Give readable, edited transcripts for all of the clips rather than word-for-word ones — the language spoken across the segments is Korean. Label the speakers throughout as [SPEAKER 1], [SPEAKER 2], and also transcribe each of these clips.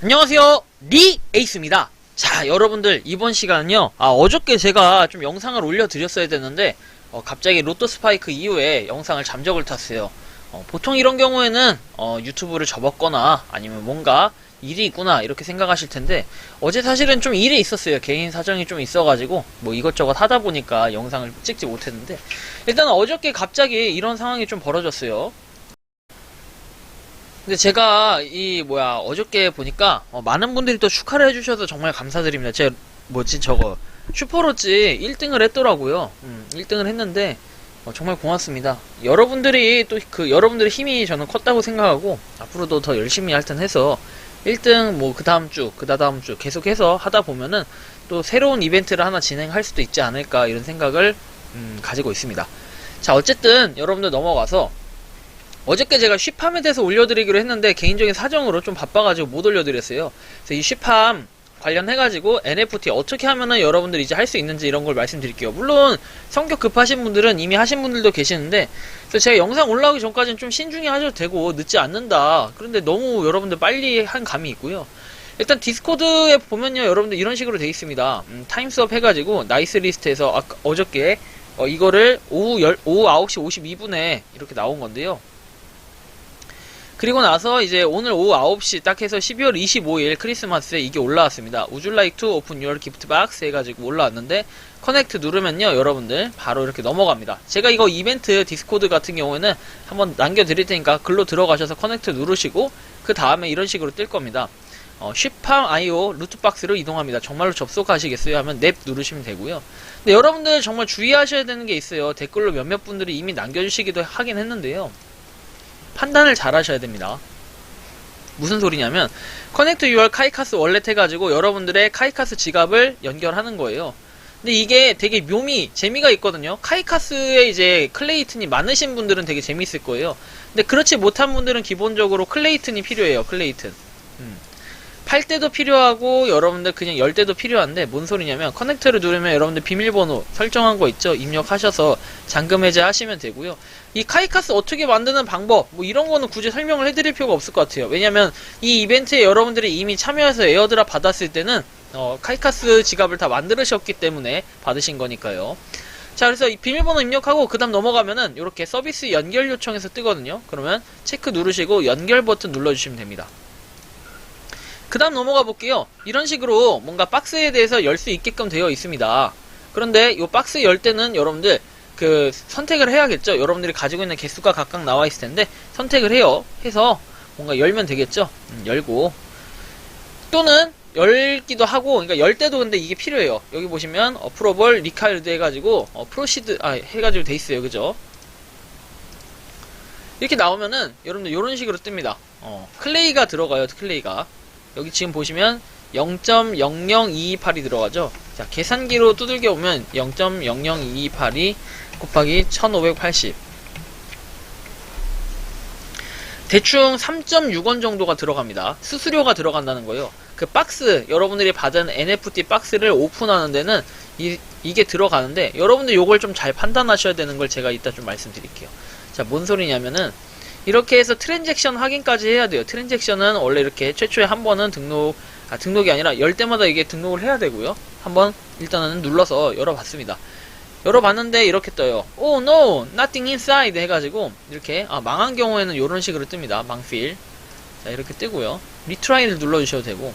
[SPEAKER 1] 안녕하세요, 리 에이스입니다. 자, 여러분들 이번 시간은요, 어저께 제가 좀 영상을 올려드렸어야 되는데 갑자기 로또 스파이크 이후에 영상을 잠적을 탔어요. 보통 이런 경우에는 유튜브를 접었거나 아니면 뭔가 일이 있구나 이렇게 생각하실 텐데, 어제 사실은 좀 일이 있었어요. 개인 사정이 좀 있어가지고 뭐 이것저것 하다 보니까 영상을 찍지 못했는데, 일단 어저께 갑자기 이런 상황이 좀 벌어졌어요. 근데 제가 어저께 보니까 많은 분들이 또 축하를 해주셔서 정말 감사드립니다. 제가 슈퍼로찌 1등을 했더라고요. 1등을 했는데 정말 고맙습니다. 여러분들이 또 여러분들의 힘이 저는 컸다고 생각하고, 앞으로도 더 열심히 하여튼 해서 1등 뭐 그 다음 주 계속해서 하다 보면은 또 새로운 이벤트를 하나 진행할 수도 있지 않을까, 이런 생각을 가지고 있습니다. 자, 어쨌든 여러분들 넘어가서, 어저께 제가 쉬팜에 대해서 올려드리기로 했는데 개인적인 사정으로 좀 바빠가지고 못 올려드렸어요. 그래서 이 쉬팜 관련해가지고 NFT 어떻게 하면은 여러분들이 이제 할 수 있는지 이런 걸 말씀드릴게요. 물론 성격 급하신 분들은 이미 하신 분들도 계시는데, 그래서 제가 영상 올라오기 전까지는 좀 신중히 하셔도 되고 늦지 않는다. 그런데 너무 여러분들 빨리 한 감이 있고요. 일단 디스코드에 보면요, 여러분들 이런 식으로 돼 있습니다. 타임스업 해가지고 나이스 리스트에서 어저께 이거를 오후 9시 52분에 이렇게 나온 건데요. 그리고 나서 이제 오늘 오후 9시 딱 해서 12월 25일 크리스마스에 이게 올라왔습니다. Would you like to open your gift box? 해가지고 올라왔는데, 커넥트 누르면요, 여러분들 바로 이렇게 넘어갑니다. 제가 이거 이벤트 디스코드 같은 경우에는 한번 남겨드릴 테니까 글로 들어가셔서 커넥트 누르시고 그 다음에 이런 식으로 뜰 겁니다. 쉬팜 IO 루트박스로 이동합니다. 정말로 접속하시겠어요? 하면 넵 누르시면 되고요. 근데 여러분들 정말 주의하셔야 되는 게 있어요. 댓글로 몇몇 분들이 이미 남겨주시기도 하긴 했는데요, 판단을 잘 하셔야 됩니다. 무슨 소리냐면, 커넥트 유얼 카이카스 월렛 해가지고 여러분들의 카이카스 지갑을 연결하는 거예요. 근데 이게 되게 재미가 있거든요. 카이카스에 이제 클레이튼이 많으신 분들은 되게 재밌을 거예요. 근데 그렇지 못한 분들은 기본적으로 클레이튼이 필요해요. 클레이튼. 팔 때도 필요하고 여러분들 그냥 열 때도 필요한데, 뭔 소리냐면, 커넥트를 누르면 여러분들 비밀번호 설정한 거 있죠? 입력하셔서 잠금 해제하시면 되고요. 이 카이카스 어떻게 만드는 방법 뭐 이런 거는 굳이 설명을 해드릴 필요가 없을 것 같아요. 왜냐면 이 이벤트에 여러분들이 이미 참여해서 에어드랍 받았을 때는 카이카스 지갑을 다 만들으셨기 때문에 받으신 거니까요. 자, 그래서 이 비밀번호 입력하고 그 다음 넘어가면은 이렇게 서비스 연결 요청해서 뜨거든요. 그러면 체크 누르시고 연결 버튼 눌러주시면 됩니다. 그 다음 넘어가 볼게요. 이런 식으로 뭔가 박스에 대해서 열 수 있게끔 되어 있습니다. 그런데 이 박스 열 때는 여러분들 선택을 해야겠죠. 여러분들이 가지고 있는 개수가 각각 나와 있을 텐데 선택을 해서 뭔가 열면 되겠죠. 열고, 또는 열기도 하고, 그러니까 열 때도 근데 이게 필요해요. 여기 보시면 어프로벌 리카일드 해가지고 프로시드 해가지고 돼 있어요. 그죠? 이렇게 나오면은 여러분들 이런 식으로 뜹니다. 클레이가 들어가요. 클레이가 여기 지금 보시면 0.00228이 들어가죠. 자, 계산기로 두들겨 보면 0.00228이 곱하기 1580, 대충 3.6원 정도가 들어갑니다. 수수료가 들어간다는 거예요. 그 박스, 여러분들이 받은 NFT 박스를 오픈하는 데는 이게 들어가는데, 여러분들 요걸 좀 잘 판단하셔야 되는 걸 제가 이따 좀 말씀드릴게요. 자, 뭔 소리냐면은, 이렇게 해서 트랜잭션 확인까지 해야 돼요. 트랜잭션은 원래 이렇게 최초에 한 번은 등록이 아니라 열 때마다 이게 등록을 해야 되고요. 한번 일단은 눌러서 열어봤습니다. 열어봤는데 이렇게 떠요. Oh no, nothing inside 해가지고 이렇게 망한 경우에는 이런 식으로 뜹니다. 망필. 자, 이렇게 뜨고요. 리트라이를 눌러주셔도 되고,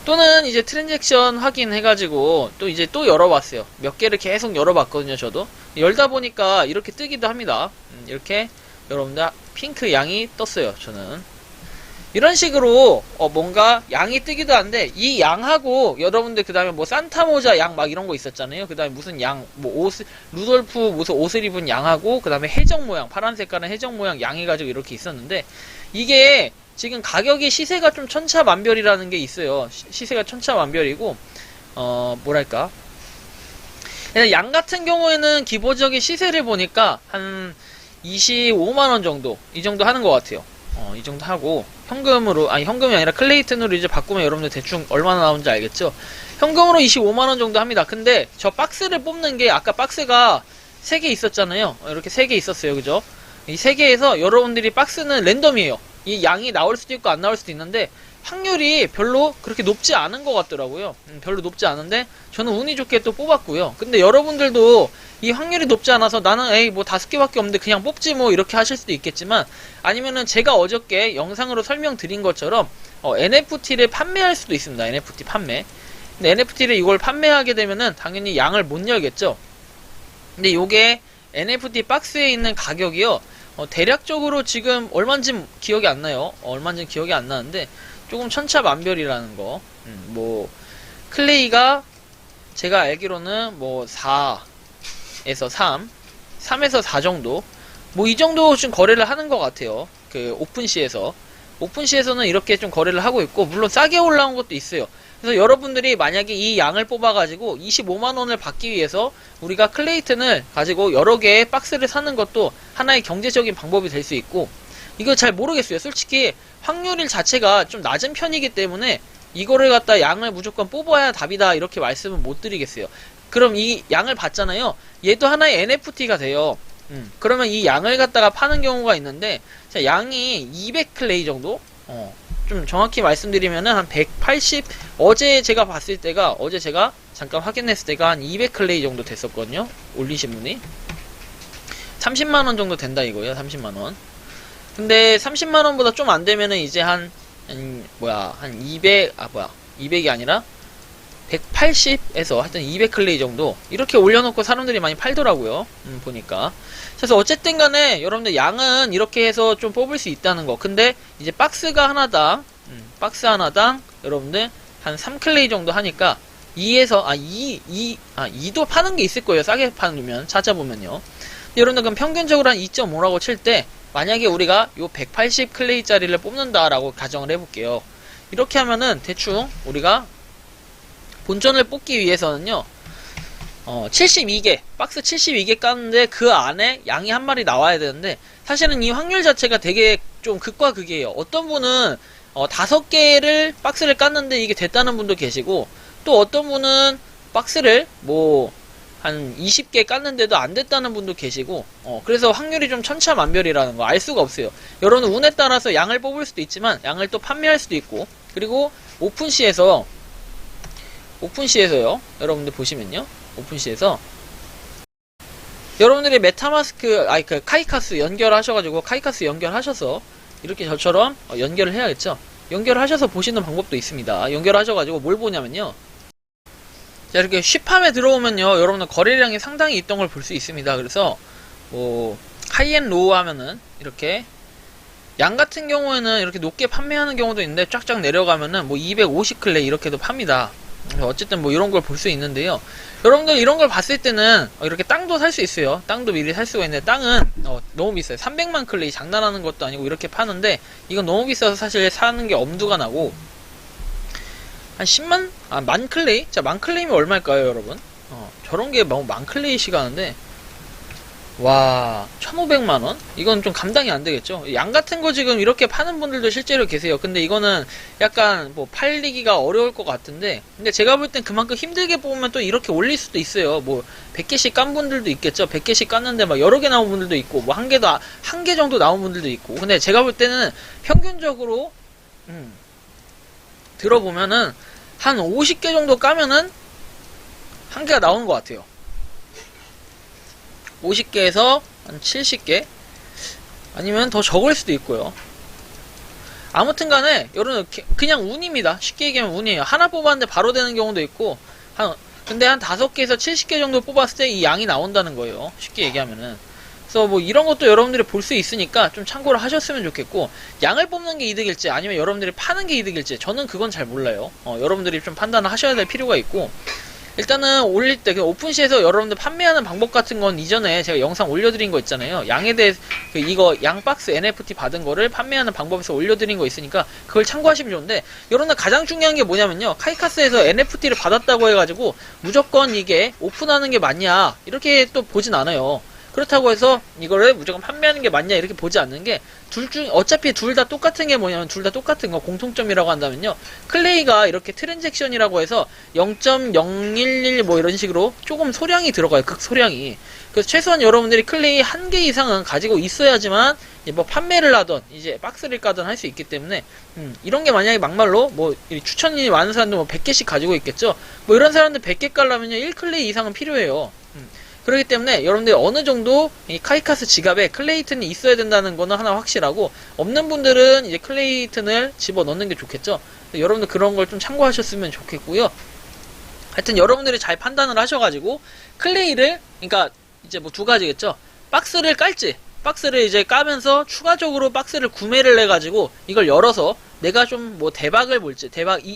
[SPEAKER 1] 또는 이제 트랜잭션 확인해가지고 또 열어봤어요. 몇 개를 계속 열어봤거든요. 저도 열다 보니까 이렇게 뜨기도 합니다. 이렇게 여러분들 핑크 양이 떴어요. 저는 이런 식으로 뭔가 양이 뜨기도 한데, 이 양하고 여러분들 그 다음에 뭐 산타 모자 양 막 이런 거 있었잖아요. 그 다음에 무슨 양, 뭐 루돌프 무슨 옷을 입은 양하고 그 다음에 해적 모양, 파란 색깔은 해적 모양 양 해가지고 이렇게 있었는데, 이게 지금 가격이 시세가 좀 천차만별이라는 게 있어요. 시세가 천차만별이고, 뭐랄까, 양 같은 경우에는 기본적인 시세를 보니까 한 25만원 정도, 이 정도 하는 것 같아요. 이 정도 하고, 현금이 아니라 클레이튼으로 이제 바꾸면 여러분들 대충 얼마나 나오는지 알겠죠? 현금으로 25만원 정도 합니다. 근데 저 박스를 뽑는 게, 아까 박스가 3개 있었잖아요. 이렇게 3개 있었어요. 그죠? 이 3개에서 여러분들이 박스는 랜덤이에요. 이 양이 나올 수도 있고 안 나올 수도 있는데, 확률이 별로 그렇게 높지 않은 것 같더라고요. 별로 높지 않은데 저는 운이 좋게 또 뽑았고요. 근데 여러분들도 이 확률이 높지 않아서 나는 에이 뭐 5개밖에 없는데 그냥 뽑지 뭐 이렇게 하실 수도 있겠지만, 아니면은 제가 어저께 영상으로 설명드린 것처럼 NFT를 판매할 수도 있습니다. NFT 판매. 근데 NFT를 이걸 판매하게 되면은 당연히 양을 못 열겠죠. 근데 요게 NFT 박스에 있는 가격이요, 대략적으로 지금 얼마인지 기억이 안 나요. 얼마인지 기억이 안 나는데 조금 천차만별이라는 거. 뭐 클레이가 제가 알기로는 뭐 4에서 3에서 4 정도, 뭐 이 정도 좀 거래를 하는 것 같아요. 그 오픈시에서는 이렇게 좀 거래를 하고 있고, 물론 싸게 올라온 것도 있어요. 그래서 여러분들이 만약에 이 양을 뽑아가지고 25만원을 받기 위해서 우리가 클레이튼을 가지고 여러 개의 박스를 사는 것도 하나의 경제적인 방법이 될 수 있고, 이거 잘 모르겠어요. 솔직히 확률 자체가 좀 낮은 편이기 때문에 이거를 갖다 양을 무조건 뽑아야 답이다 이렇게 말씀은 못 드리겠어요. 그럼 이 양을 받잖아요. 얘도 하나의 NFT가 돼요. 그러면 이 양을 갖다가 파는 경우가 있는데, 자, 양이 200클레이 정도? 좀 정확히 말씀드리면은 한 180, 어제 제가 잠깐 확인했을 때가 한 200클레이 정도 됐었거든요. 올리신 분이. 30만원 정도 된다 이거예요. 30만원. 근데 30만원보다 좀 안 되면은 이제 한 200이 아니라 180에서 하여튼 200클레이 정도 이렇게 올려놓고 사람들이 많이 팔더라고요. 보니까. 그래서 어쨌든 간에 여러분들 양은 이렇게 해서 좀 뽑을 수 있다는 거. 근데 이제 박스가 하나당 박스 하나당 여러분들 한 3클레이 정도 하니까 2도 파는 게 있을 거예요. 싸게 파면 찾아보면요. 여러분들 그럼 평균적으로 한 2.5라고 칠 때, 만약에 우리가 요 180클레이짜리를 뽑는다라고 가정을 해볼게요. 이렇게 하면은 대충 우리가 본전을 뽑기 위해서는요, 72개, 박스 72개 깠는데 그 안에 양이 한 마리 나와야 되는데, 사실은 이 확률 자체가 되게 좀 극과 극이에요. 어떤 분은 5개를 박스를 깠는데 이게 됐다는 분도 계시고, 또 어떤 분은 박스를 한 20개 깠는데도 안 됐다는 분도 계시고, 그래서 확률이 좀 천차만별이라는 거 알 수가 없어요. 여러분 운에 따라서 양을 뽑을 수도 있지만 양을 또 판매할 수도 있고, 그리고 오픈시에서요, 여러분들 보시면요, 오픈시에서 여러분들이 메타마스크, 카이카스 연결하셔가지고, 카이카스 연결하셔서 이렇게 저처럼 연결을 해야겠죠. 연결하셔서 보시는 방법도 있습니다. 연결하셔가지고 뭘 보냐면요, 자, 이렇게 쉽함에 들어오면요, 여러분들 거래량이 상당히 있던 걸 볼 수 있습니다. 그래서 하이앤 로우 하면은 이렇게 양 같은 경우에는 이렇게 높게 판매하는 경우도 있는데, 쫙쫙 내려가면은 250클레이 이렇게도 팝니다. 어쨌든 이런 걸 볼 수 있는데요. 여러분들 이런 걸 봤을 때는 이렇게 땅도 살 수 있어요. 땅도 미리 살 수가 있는데, 땅은 너무 비싸요. 300만 클레이 장난하는 것도 아니고 이렇게 파는데, 이건 너무 비싸서 사실 사는 게 엄두가 나고, 한 10만? 만 클레이? 자, 만 클레이면 얼마일까요, 여러분? 저런 게 만 클레이씩 하는데, 와, 1,500만원? 이건 좀 감당이 안 되겠죠? 양 같은 거 지금 이렇게 파는 분들도 실제로 계세요. 근데 이거는 약간 팔리기가 어려울 것 같은데, 근데 제가 볼 땐 그만큼 힘들게 뽑으면 또 이렇게 올릴 수도 있어요. 100개씩 깐 분들도 있겠죠? 100개씩 깠는데 여러 개 나온 분들도 있고, 한 개 정도 나온 분들도 있고. 근데 제가 볼 때는 평균적으로, 들어보면은, 한 50개 정도 까면은, 한 개가 나오는 것 같아요. 50개에서 한 70개? 아니면 더 적을 수도 있고요. 아무튼 간에, 여러분, 그냥 운입니다. 쉽게 얘기하면 운이에요. 하나 뽑았는데 바로 되는 경우도 있고, 근데 한 5개에서 70개 정도 뽑았을 때 이 양이 나온다는 거예요. 쉽게 얘기하면은. 그래서 이런 것도 여러분들이 볼 수 있으니까 좀 참고를 하셨으면 좋겠고, 양을 뽑는 게 이득일지 아니면 여러분들이 파는 게 이득일지 저는 그건 잘 몰라요. 여러분들이 좀 판단을 하셔야 될 필요가 있고, 일단은 올릴 때 오픈시에서 여러분들 판매하는 방법 같은 건 이전에 제가 영상 올려드린 거 있잖아요. 양에 대해 이거 양박스 NFT 받은 거를 판매하는 방법에서 올려드린 거 있으니까 그걸 참고하시면 좋은데, 여러분들 가장 중요한 게 뭐냐면요, 카이카스에서 NFT를 받았다고 해가지고 무조건 이게 오픈하는 게 맞냐 이렇게 또 보진 않아요. 그렇다고 해서 이거를 무조건 판매하는 게 맞냐 이렇게 보지 않는 게 어차피 둘 다 똑같은 게 뭐냐면 둘 다 똑같은 거 공통점이라고 한다면요. 클레이가 이렇게 트랜잭션이라고 해서 0.011 뭐 이런 식으로 조금 소량이 들어가요. 극소량이. 그래서 최소한 여러분들이 클레이 한 개 이상은 가지고 있어야지만 뭐 판매를 하던 이제 박스를 까던 할 수 있기 때문에 이런 게 만약에 막말로 뭐 추천이 많은 사람들 뭐 100개씩 가지고 있겠죠. 뭐 이런 사람들 100개 깔려면요 1클레이 이상은 필요해요. 그렇기 때문에 여러분들이 어느 정도 이 카이카스 지갑에 클레이튼이 있어야 된다는 거는 하나 확실하고, 없는 분들은 이제 클레이튼을 집어 넣는 게 좋겠죠. 여러분들 그런 걸 좀 참고하셨으면 좋겠고요. 하여튼 여러분들이 잘 판단을 하셔가지고 클레이를, 그러니까 이제 뭐 두 가지겠죠. 박스를 깔지, 박스를 이제 까면서 추가적으로 박스를 구매를 해가지고 이걸 열어서 내가 좀 뭐 대박을 볼지,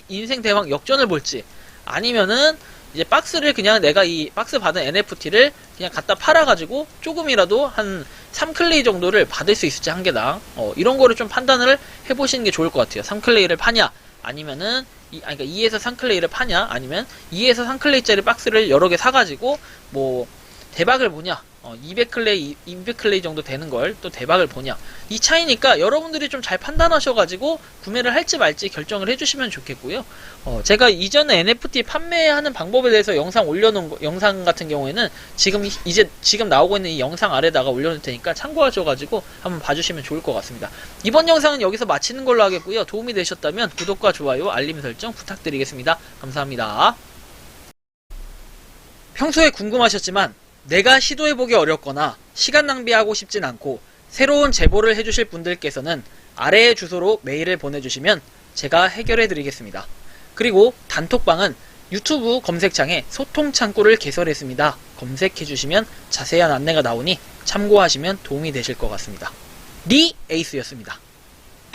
[SPEAKER 1] 인생 대박 역전을 볼지, 아니면은 이제 박스를 그냥 내가 이 박스 받은 NFT를 그냥 갖다 팔아가지고 조금이라도 한 3클레이 정도를 받을 수 있을지 한 개당 이런 거를 좀 판단을 해보시는 게 좋을 것 같아요. 3클레이를 파냐, 아니면은 그러니까 2에서 3클레이를 파냐, 아니면 2에서 3클레이짜리 박스를 여러 개 사가지고 뭐 대박을 보냐, 200클레이 정도 되는 걸 또 대박을 보냐, 이 차이니까 여러분들이 좀 잘 판단하셔가지고 구매를 할지 말지 결정을 해주시면 좋겠고요. 제가 이전에 NFT 판매하는 방법에 대해서 영상 올려놓은 영상 같은 경우에는 지금 나오고 있는 이 영상 아래다가 올려놓을 테니까 참고하셔가지고 한번 봐주시면 좋을 것 같습니다. 이번 영상은 여기서 마치는 걸로 하겠고요. 도움이 되셨다면 구독과 좋아요, 알림 설정 부탁드리겠습니다. 감사합니다. 평소에 궁금하셨지만 내가 시도해보기 어렵거나 시간 낭비하고 싶진 않고 새로운 제보를 해주실 분들께서는 아래의 주소로 메일을 보내주시면 제가 해결해드리겠습니다. 그리고 단톡방은 유튜브 검색창에 소통 창구를 개설했습니다. 검색해주시면 자세한 안내가 나오니 참고하시면 도움이 되실 것 같습니다. 리 에이스였습니다.